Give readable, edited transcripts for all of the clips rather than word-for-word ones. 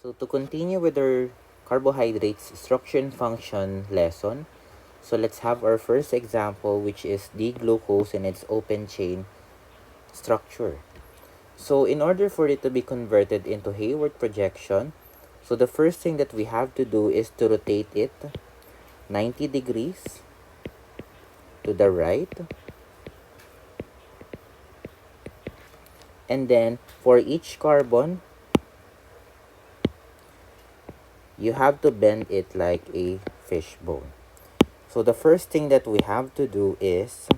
So to continue with our carbohydrates structure and function lesson, so let's have our first example, which is D-glucose and its open chain structure. So in order for it to be converted into Hayward projection, so the first thing that we have to do is to rotate it 90 degrees to the right. And then for each carbon, you have to bend it like a fishbone. So the first thing that we have to do is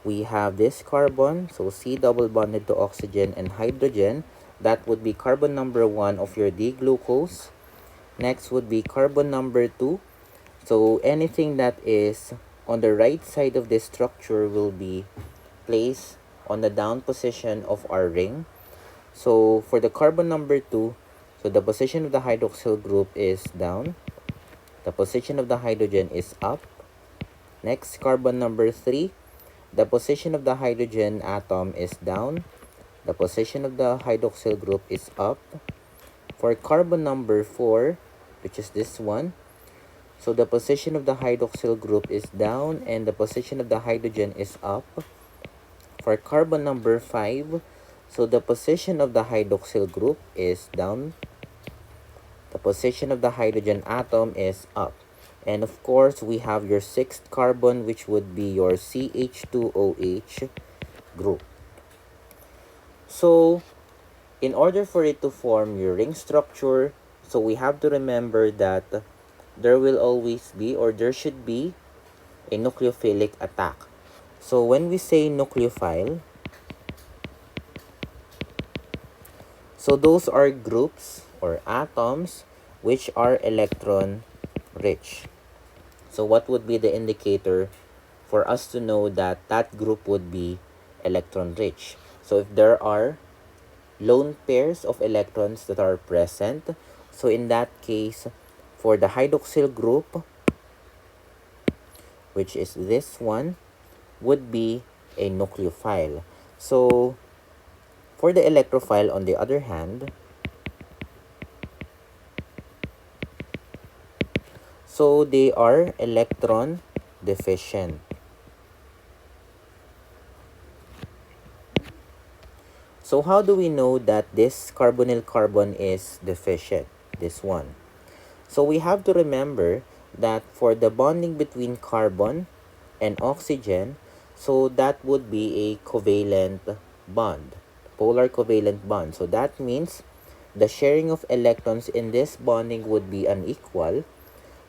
we have this carbon, so C double bonded to oxygen and hydrogen. That would be carbon number 1 of your D-glucose. Next would be carbon number 2. So anything that is on the right side of this structure will be placed on the down position of our ring. So for the carbon number 2, so the position of the hydroxyl group is down. The position of the hydrogen is up. Next, carbon number 3, the position of the hydrogen atom is down. The position of the hydroxyl group is up. For carbon number 4, which is this one, so the position of the hydroxyl group is down and the position of the hydrogen is up. For carbon number 5, so the position of the hydroxyl group is down. The position of the hydrogen atom is up. And of course, we have your sixth carbon, which would be your CH2OH group. So, in order for it to form your ring structure, so we have to remember that there will always be, or there should be, a nucleophilic attack. So when we say nucleophile, so those are groups or atoms which are electron rich. So what would be the indicator for us to know that that group would be electron rich? So if there are lone pairs of electrons that are present, so in that case, for the hydroxyl group, which is this one, would be a nucleophile. So for the electrophile, on the other hand, so they are electron deficient. So how do we know that this carbonyl carbon is deficient, this one? So we have to remember that for the bonding between carbon and oxygen, so that would be a covalent bond, polar covalent bond. So that means the sharing of electrons in this bonding would be unequal.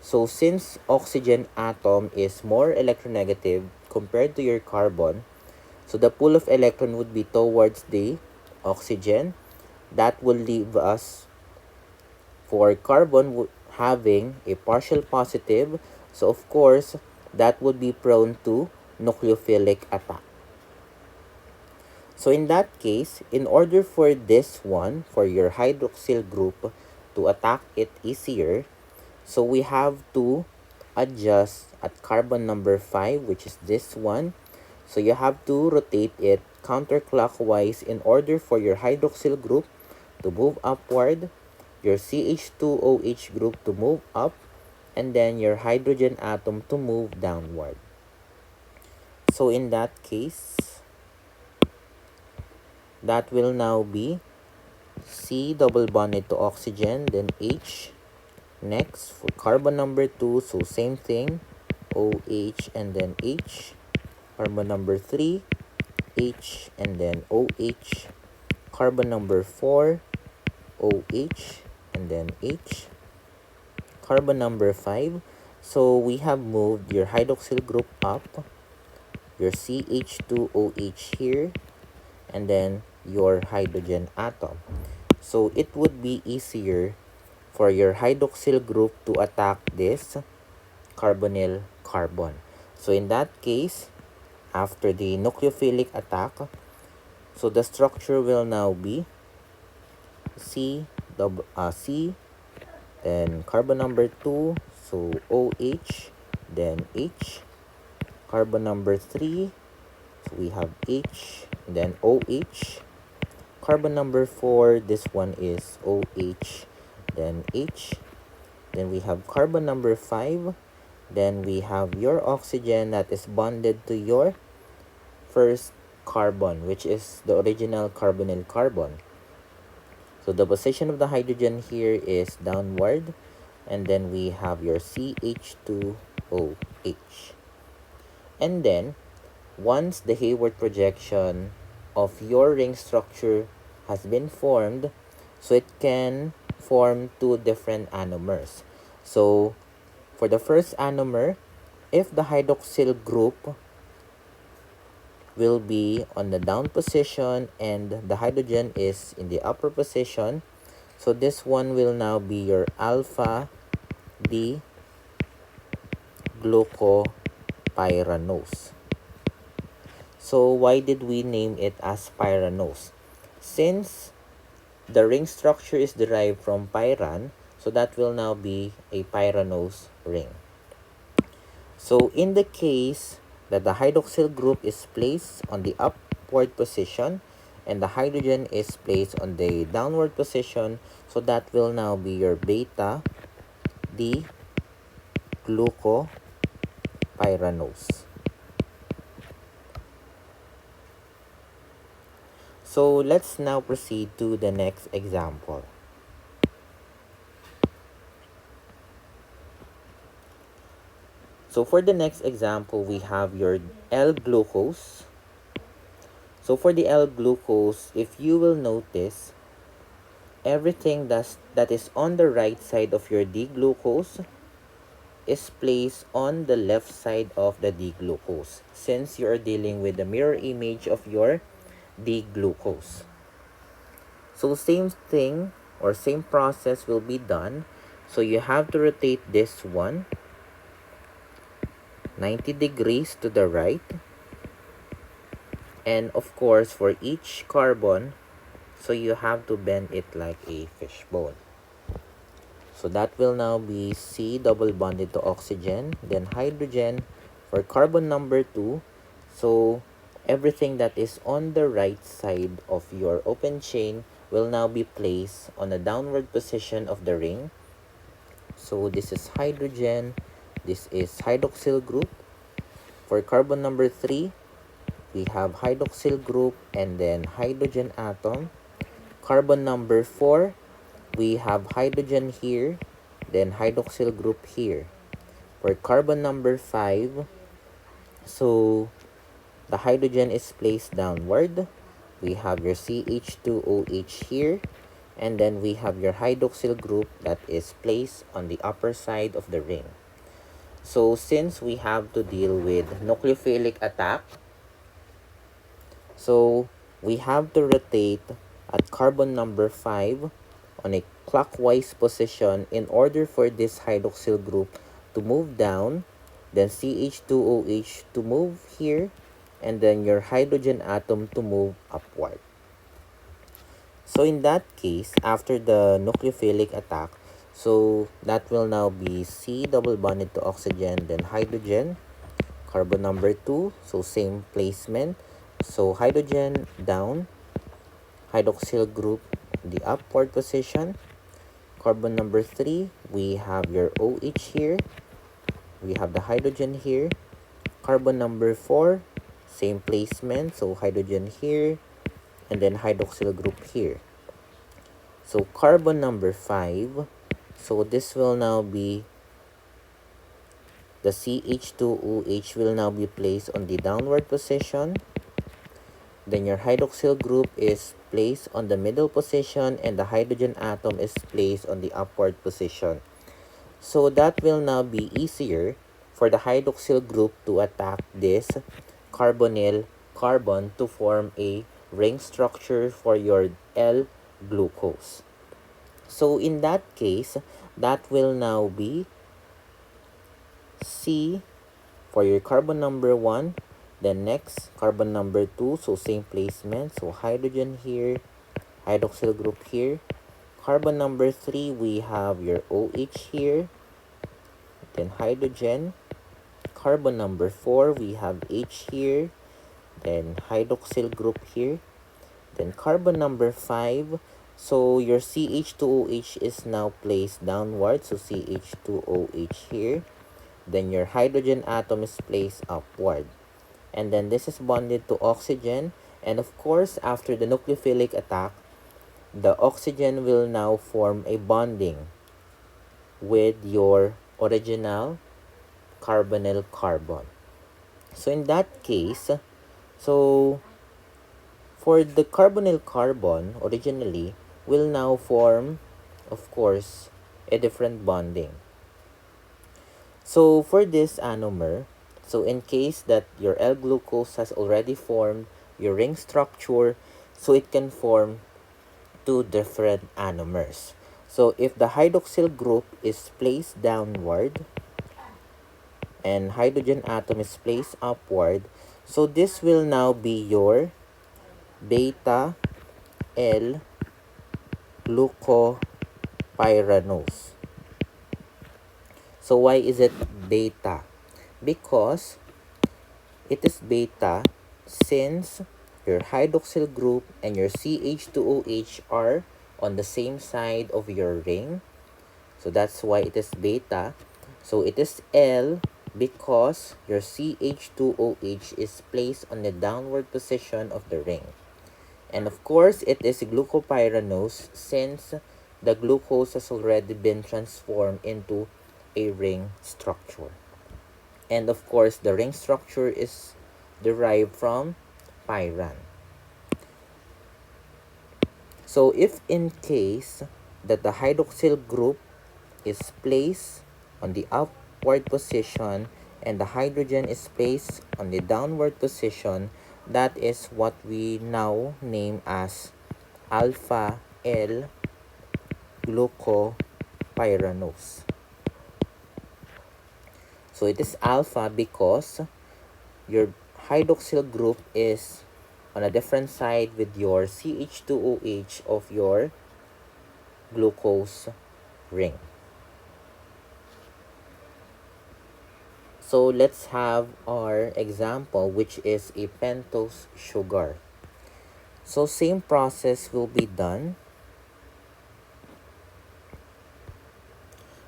So since oxygen atom is more electronegative compared to your carbon, so the pull of electron would be towards the oxygen. That will leave us for carbon having a partial positive. So of course, that would be prone to nucleophilic attack. So in that case, in order for this one, for your hydroxyl group, to attack it easier, so we have to adjust at carbon number 5, which is this one. So you have to rotate it counterclockwise in order for your hydroxyl group to move upward, your CH2OH group to move up, and then your hydrogen atom to move downward. So in that case, that will now be C double bonded to oxygen, then H. Next, for carbon number 2, so same thing, OH and then H. Carbon number 3, H and then OH. Carbon number 4, OH and then H. Carbon number 5. So we have moved your hydroxyl group up, your CH2OH here, and then your hydrogen atom. So it would be easier for your hydroxyl group to attack this carbonyl carbon. So in that case, after the nucleophilic attack, so the structure will now be C, then carbon number 2, so OH, then H. Carbon number 3, so we have H, then OH, Carbon number 4, this one is OH, then H. Then we have carbon number 5. Then we have your oxygen that is bonded to your first carbon, which is the original carbonyl carbon. So the position of the hydrogen here is downward. And then we have your CH2OH. And then, once the Hayward projection of your ring structure has been formed, so it can form two different anomers. So, for the first anomer, if the hydroxyl group will be on the down position and the hydrogen is in the upper position, so this one will now be your alpha D glucopyranose. So why did we name it as pyranose? Since the ring structure is derived from pyran, so that will now be a pyranose ring. So in the case that the hydroxyl group is placed on the upward position and the hydrogen is placed on the downward position, so that will now be your beta D glucopyranose. So let's now proceed to the next example. So for the next example, we have your L-glucose. So for the L-glucose, if you will notice, everything that is on the right side of your D-glucose is placed on the left side of the D-glucose, since you are dealing with the mirror image of your D-glucose. So same thing or same process will be done. So you have to rotate this one 90 degrees to the right. And of course, for each carbon, so you have to bend it like a fishbone. So that will now be C double bonded to oxygen, then hydrogen for carbon number 2. So everything that is on the right side of your open chain will now be placed on the downward position of the ring. So this is hydrogen, this is hydroxyl group. For carbon number 3, we have hydroxyl group and then hydrogen atom. Carbon number 4, we have hydrogen here, then hydroxyl group here. For carbon number 5, so the hydrogen is placed downward. We have your CH2OH here, and then we have your hydroxyl group that is placed on the upper side of the ring. So since we have to deal with nucleophilic attack, so we have to rotate at carbon number 5 on a clockwise position in order for this hydroxyl group to move down, then CH2OH to move here, and then your hydrogen atom to move upward. So in that case, after the nucleophilic attack, so that will now be C double bonded to oxygen, then hydrogen, carbon number 2, so same placement. So hydrogen down, hydroxyl group the upward position. Carbon number 3, we have your OH here, we have the hydrogen here. Carbon number 4, same placement, so hydrogen here, and then hydroxyl group here. So carbon number 5, so this will now be the CH2OH will now be placed on the downward position. Then your hydroxyl group is placed on the middle position and the hydrogen atom is placed on the upward position. So that will now be easier for the hydroxyl group to attack this carbonyl carbon to form a ring structure for your L-glucose. So in that case, that will now be C for your carbon number 1. Then next, carbon number 2, so same placement. So hydrogen here, hydroxyl group here. Carbon number 3, we have your OH here. Then hydrogen. Carbon number 4, we have H here. Then hydroxyl group here. Then carbon number 5. So your CH2OH is now placed downward. So CH2OH here. Then your hydrogen atom is placed upward. And then this is bonded to oxygen. And of course, after the nucleophilic attack, the oxygen will now form a bonding with your original carbonyl carbon. So in that case, so for the carbonyl carbon originally will now form, of course, a different bonding. So for this anomer, so in case that your L-glucose has already formed your ring structure, so it can form two different anomers. So if the hydroxyl group is placed downward and hydrogen atom is placed upward, so this will now be your beta L glucopyranose. So why is it beta? Because it is beta since your hydroxyl group and your CH2OH are on the same side of your ring. So that's why it is beta. So it is L because your CH2OH is placed on the downward position of the ring. And of course, it is glucopyranose since the glucose has already been transformed into a ring structure. And of course, the ring structure is derived from pyran. So if in case that the hydroxyl group is placed on the upward position and the hydrogen is placed on the downward position, that is what we now name as alpha L glucopyranose. So it is alpha because your hydroxyl group is on a different side with your CH2OH of your glucose ring. So let's have our example, which is a pentose sugar. So same process will be done.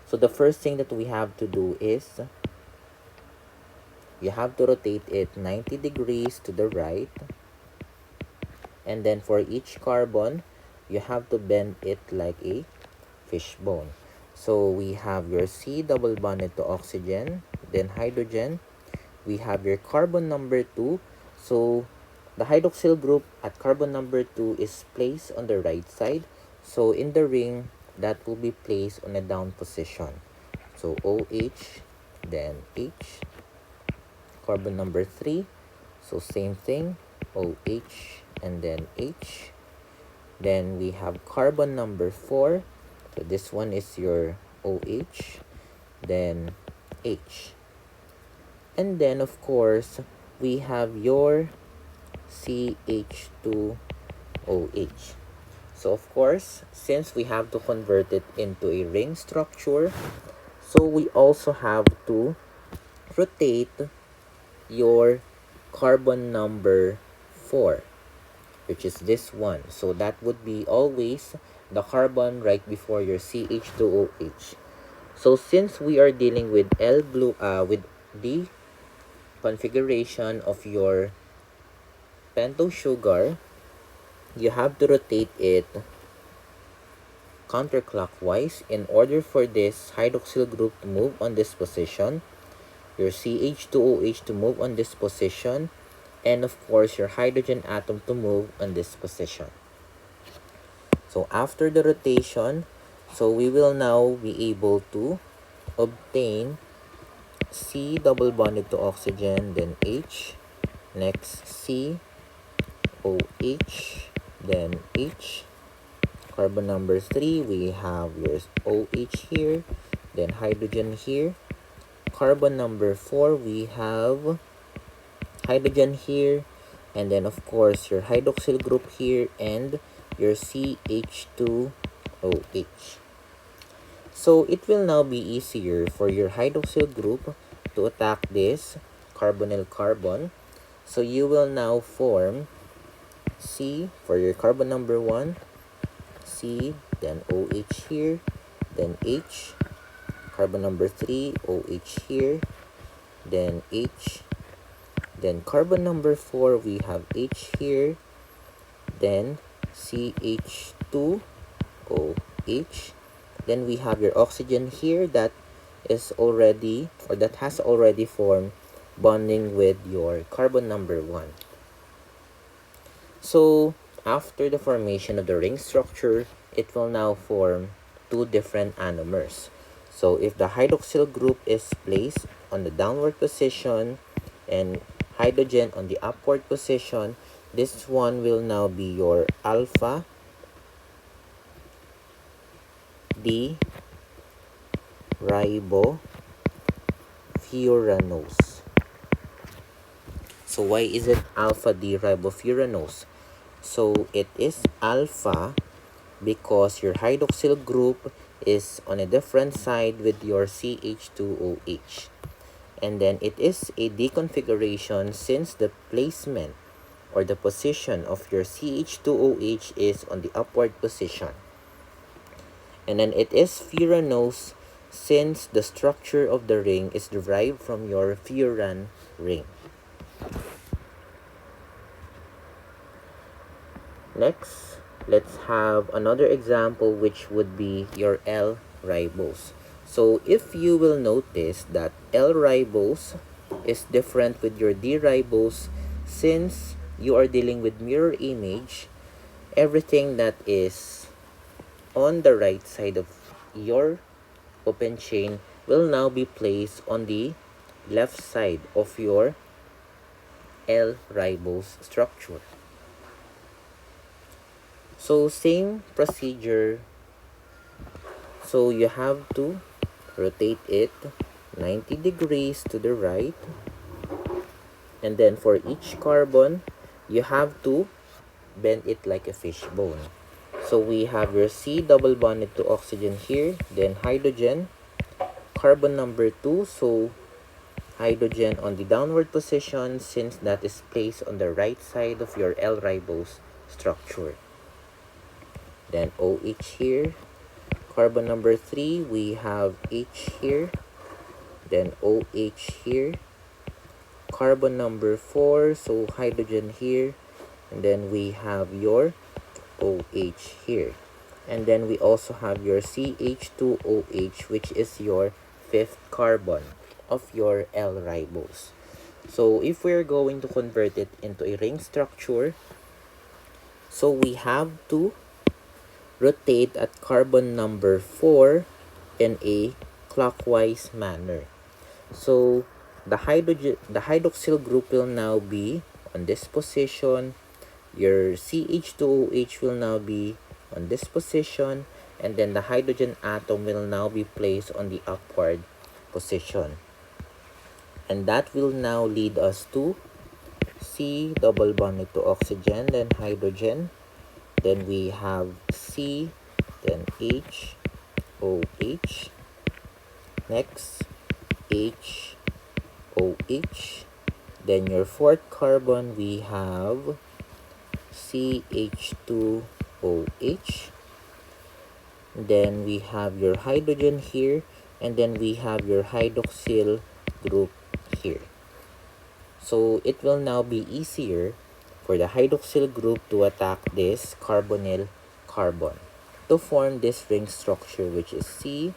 So the first thing that we have to do is you have to rotate it 90 degrees to the right. And then for each carbon, you have to bend it like a fishbone. So we have your C double bonded to oxygen, then hydrogen. We have your carbon number 2. So the hydroxyl group at carbon number 2 is placed on the right side. So in the ring, that will be placed on a down position. So OH, then H. Carbon number 3. So same thing, OH and then H. Then we have carbon number 4. So this one is your OH, then H. And then of course, we have your CH2OH. So of course, since we have to convert it into a ring structure, so we also have to rotate your carbon number 4, which is this one. So that would be always the carbon right before your CH2OH. So since we are dealing with with the configuration of your pentose sugar, you have to rotate it counterclockwise in order for this hydroxyl group to move on this position, your CH2OH to move on this position, and of course your hydrogen atom to move on this position. So after the rotation, so we will now be able to obtain C double bonded to oxygen, then H, next C, OH, then H. Carbon number 3, we have your OH here, then hydrogen here. Carbon number 4, we have hydrogen here, and then of course your hydroxyl group here and your CH2OH. So it will now be easier for your hydroxyl group to attack this carbonyl carbon. So you will now form C for your carbon number 1, C, then OH here, then H, carbon number 3, OH here, then H, then carbon number 4, we have H here, then CH2OH, then we have your oxygen here that is already, or that has already formed bonding with your carbon number 1. So after the formation of the ring structure, it will now form two different anomers. So if the hydroxyl group is placed on the downward position and hydrogen on the upward position, this one will now be your alpha D ribofuranose. So why is it alpha D ribofuranose? So it is alpha because your hydroxyl group is on a different side with your CH2OH. And then it is a deconfiguration since the placement or the position of your CH2OH is on the upward position. And then it is furanose since the structure of the ring is derived from your furan ring. Next, let's have another example, which would be your L-ribose. So if you will notice that L-ribose is different with your D-ribose, since you are dealing with mirror image, everything that is on the right side of your open chain will now be placed on the left side of your L-ribose structure. So same procedure. So you have to rotate it 90 degrees to the right. And then for each carbon, you have to bend it like a fishbone. So we have your C double bonded to oxygen here, then hydrogen, carbon number 2, so hydrogen on the downward position since that is placed on the right side of your L-ribose structure. Then OH here, carbon number 3, we have H here, then OH here, carbon number 4, so hydrogen here, and then we have your OH here. And then we also have your CH2OH, which is your fifth carbon of your L-ribose. So if we're going to convert it into a ring structure, so we have to rotate at carbon number 4 in a clockwise manner. So the hydroxyl group will now be on this position, your CH2OH will now be on this position, and then the hydrogen atom will now be placed on the upward position. And that will now lead us to C double bonded to oxygen, then hydrogen, then we have C, then H, OH, next H, OH, then your fourth carbon we have CH2OH, then we have your hydrogen here, and then we have your hydroxyl group here. So it will now be easier for the hydroxyl group to attack this carbonyl carbon to form this ring structure, which is C,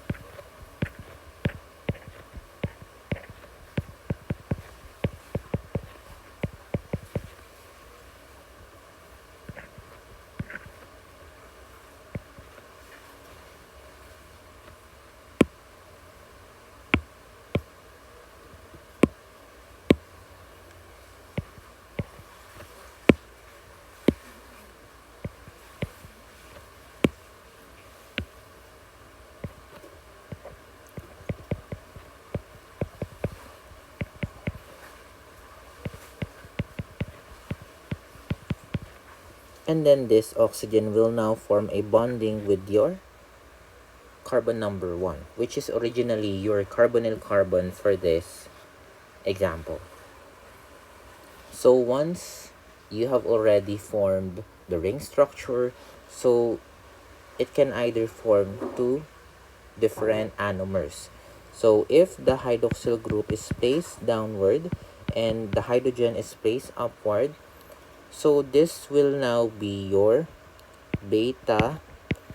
and then this oxygen will now form a bonding with your carbon number 1, which is originally your carbonyl carbon for this example. So once you have already formed the ring structure, so it can either form two different anomers. So if the hydroxyl group is placed downward and the hydrogen is placed upward, so this will now be your beta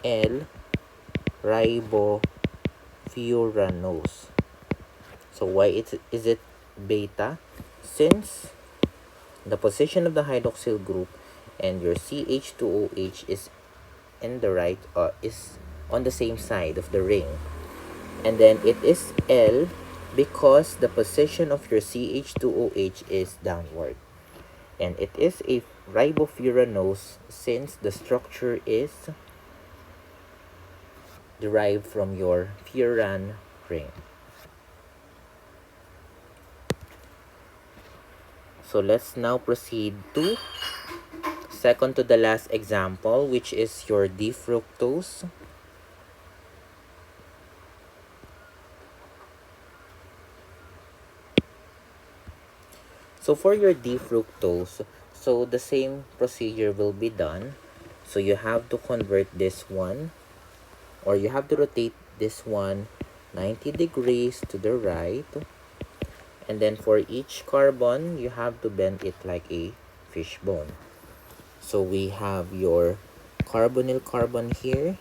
L ribofuranose. So why is it beta? Since the position of the hydroxyl group and your CH2OH is in the right is on the same side of the ring, and then it is L because the position of your CH2OH is downward, and it is a ribofuranose since the structure is derived from your furan ring. So let's now proceed to second to the last example, which is your D-fructose. So for your D-fructose, so the same procedure will be done. So you have to convert this one, or you have to rotate this one 90 degrees to the right. And then for each carbon, you have to bend it like a fishbone. So we have your carbonyl carbon here.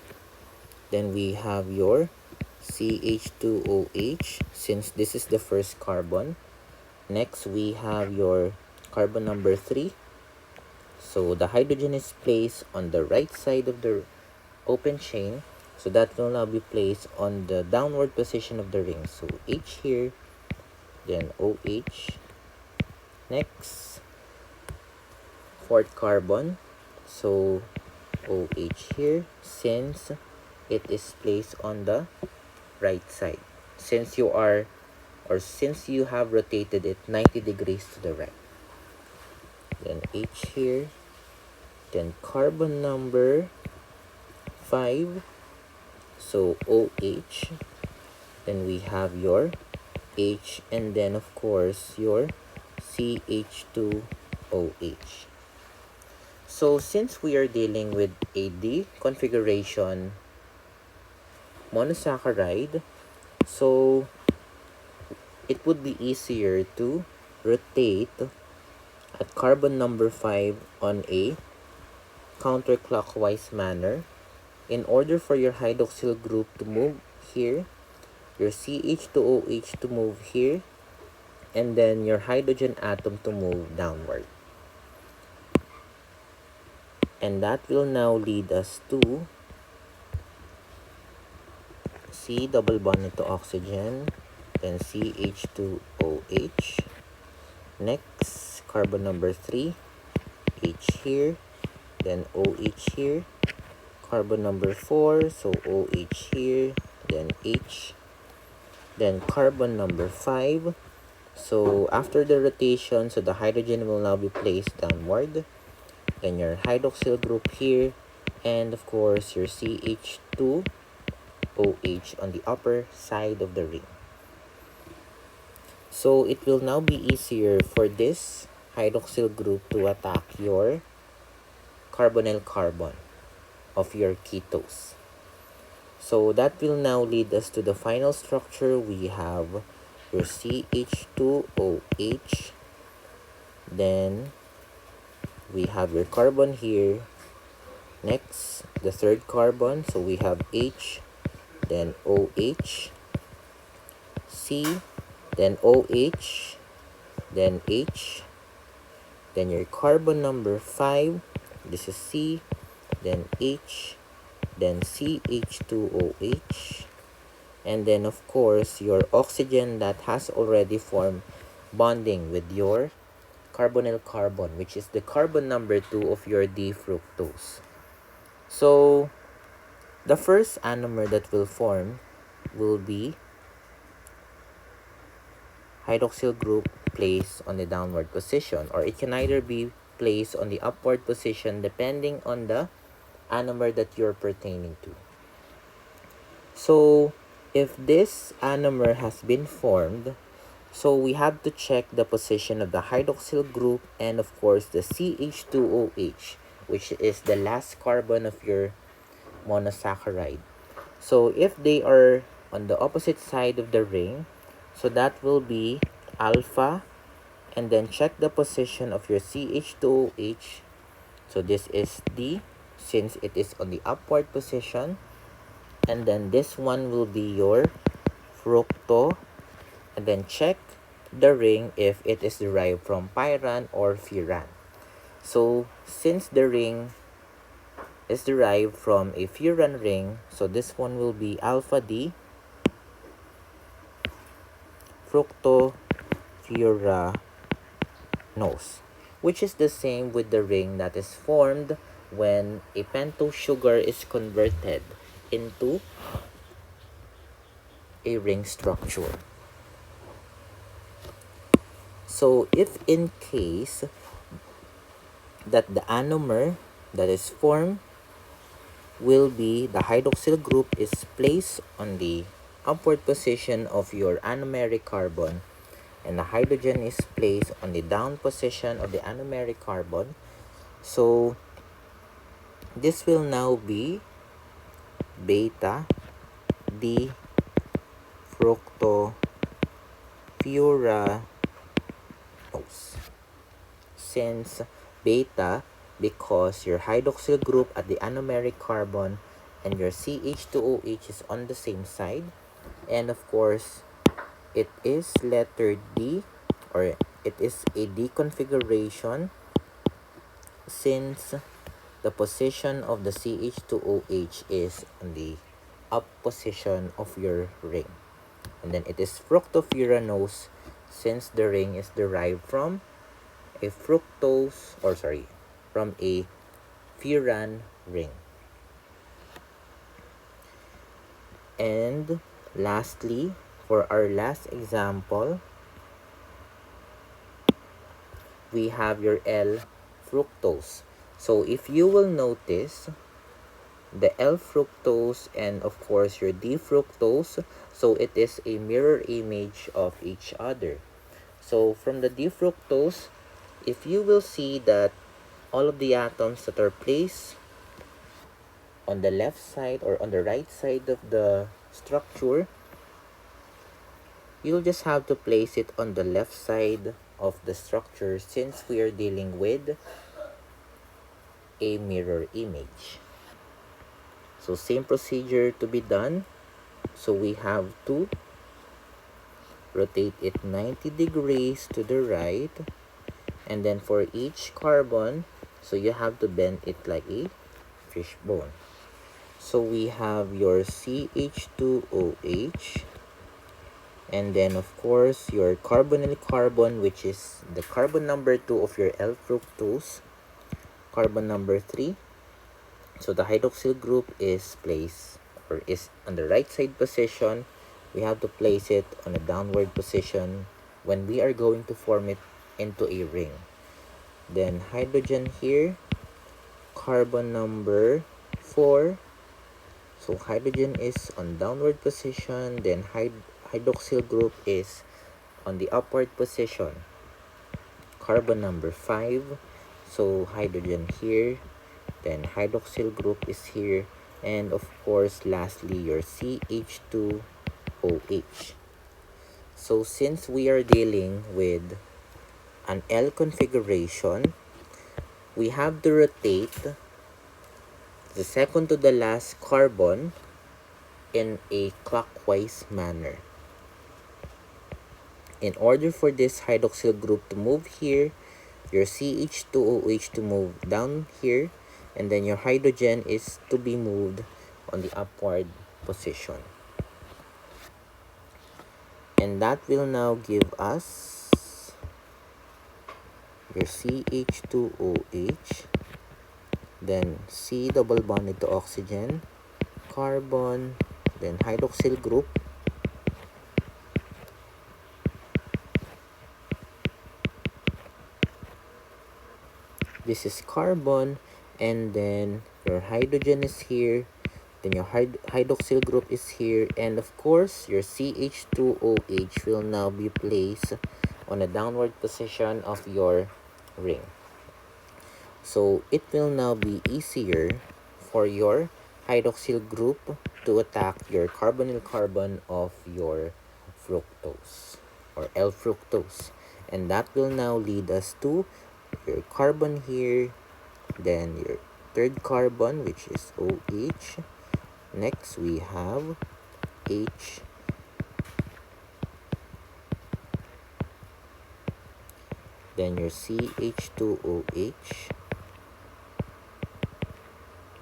Then we have your CH2OH, since this is the first carbon. Next, we have your carbon number 3. So the hydrogen is placed on the right side of the open chain. So that will now be placed on the downward position of the ring. So H here, then OH. Next, fourth carbon. So OH here, since it is placed on the right side. Since you are, or since you have rotated it 90 degrees to the right. Then H here, then carbon number 5, so OH, then we have your H, and then of course your CH2OH. So since we are dealing with a D configuration monosaccharide, so it would be easier to rotate at carbon number 5 on a counterclockwise manner. In order for your hydroxyl group to move here, your CH2OH to move here, and then your hydrogen atom to move downward. And that will now lead us to C double bond into oxygen, then CH2OH. Next, carbon number 3, H here, then OH here. Carbon number 4, so OH here, then H. Then carbon number 5. So after the rotation, so the hydrogen will now be placed downward. Then your hydroxyl group here, and of course your CH2OH on the upper side of the ring. So it will now be easier for this hydroxyl group to attack your carbonyl carbon of your ketose. So that will now lead us to the final structure. We have your CH2OH, then we have your carbon here. Next, the third carbon, so we have H, then OH, C, then OH, then H, then your carbon number 5, this is C, then H, then CH2OH, and then of course your oxygen that has already formed bonding with your carbonyl carbon, which is the carbon number 2 of your D-fructose. So the first anomer that will form will be hydroxyl group placed on the downward position, or it can either be placed on the upward position depending on the anomer that you're pertaining to. So if this anomer has been formed, So we have to check the position of the hydroxyl group and of course the CH2OH, which is the last carbon of your monosaccharide. So if they are on the opposite side of the ring, so that will be alpha, and then check the position of your CH2OH. So this is D, since it is on the upward position, and then this one will be your fructo, and then check the ring if it is derived from pyran or furan. So since the ring is derived from a furan ring, so this one will be alpha D fructofuranose, which is the same with the ring that is formed when a pentose sugar is converted into a ring structure. So if in case that the anomer that is formed will be the hydroxyl group is placed on the upward position of your anomeric carbon, and the hydrogen is placed on the down position of the anomeric carbon. So this will now be beta D fructofuranose. Since beta, because your hydroxyl group at the anomeric carbon and your CH2OH is on the same side, and of course it is letter D, or it is a D configuration, since the position of the CH2OH is on the up position of your ring. And then it is fructofuranose, since the ring is derived from a fructose, or sorry, from a furan ring. And lastly, for our last example, we have your L-fructose. So if you will notice, the L-fructose and of course your D-fructose, so it is a mirror image of each other. So from the D-fructose, if you will see that all of the atoms that are placed on the left side or on the right side of the structure, you'll just have to place it on the left side of the structure, since we are dealing with a mirror image. So same procedure to be done. So we have to rotate it 90 degrees to the right, and then for each carbon, so you have to bend it like a fishbone. So we have your CH2OH, and then of course your carbonyl carbon, which is the carbon number 2 of your L-fructose, carbon number 3. So the hydroxyl group is placed, or is on the right side position. We have to place it on a downward position when we are going to form it into a ring. Then hydrogen here, carbon number 4. So hydrogen is on downward position, then hydroxyl group is on the upward position. Carbon number 5. So hydrogen here, then hydroxyl group is here, and of course lastly your CH2OH. So since we are dealing with an L configuration, we have to rotate the second to the last carbon in a clockwise manner. In order for this hydroxyl group to move here, your CH2OH to move down here, and then your hydrogen is to be moved on the upward position. And that will now give us your CH2OH, then C double bonded to oxygen, carbon, then hydroxyl group, this is carbon, and then your hydrogen is here, Then your hydroxyl group is here, and of course your CH2OH will now be placed on a downward position of your ring. So it will now be easier for your hydroxyl group to attack your carbonyl carbon of your fructose or L-fructose, and that will now lead us to your carbon here, then your third carbon, which is OH. Next we have H, then your CH2OH,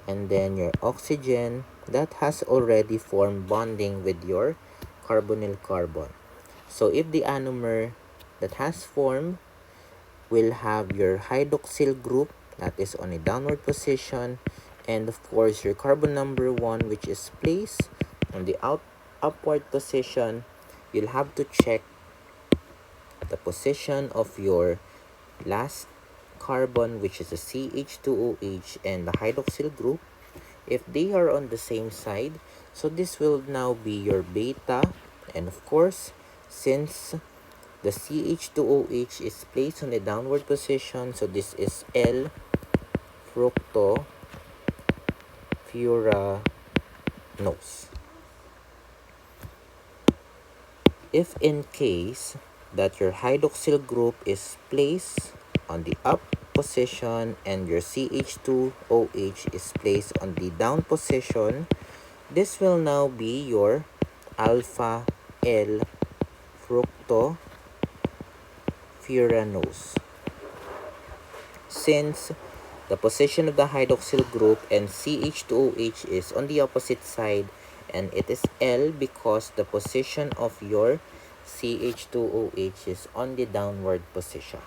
and then your oxygen that has already formed bonding with your carbonyl carbon. So if the anomer that has formed will have your hydroxyl group that is on a downward position, and of course your carbon number 1, which is placed on the upward position, you'll have to check the position of your last carbon, which is the CH2OH, and the hydroxyl group. If they are on the same side, so this will now be your beta, and of course since the CH2OH is placed on a downward position, so this is L-fructofuranose. If in case that your hydroxyl group is placed on the up position and your CH2OH is placed on the down position, this will now be your alpha L fructofuranose. Since the position of the hydroxyl group and CH2OH is on the opposite side, and it is L because the position of your CH2OH is on the downward position.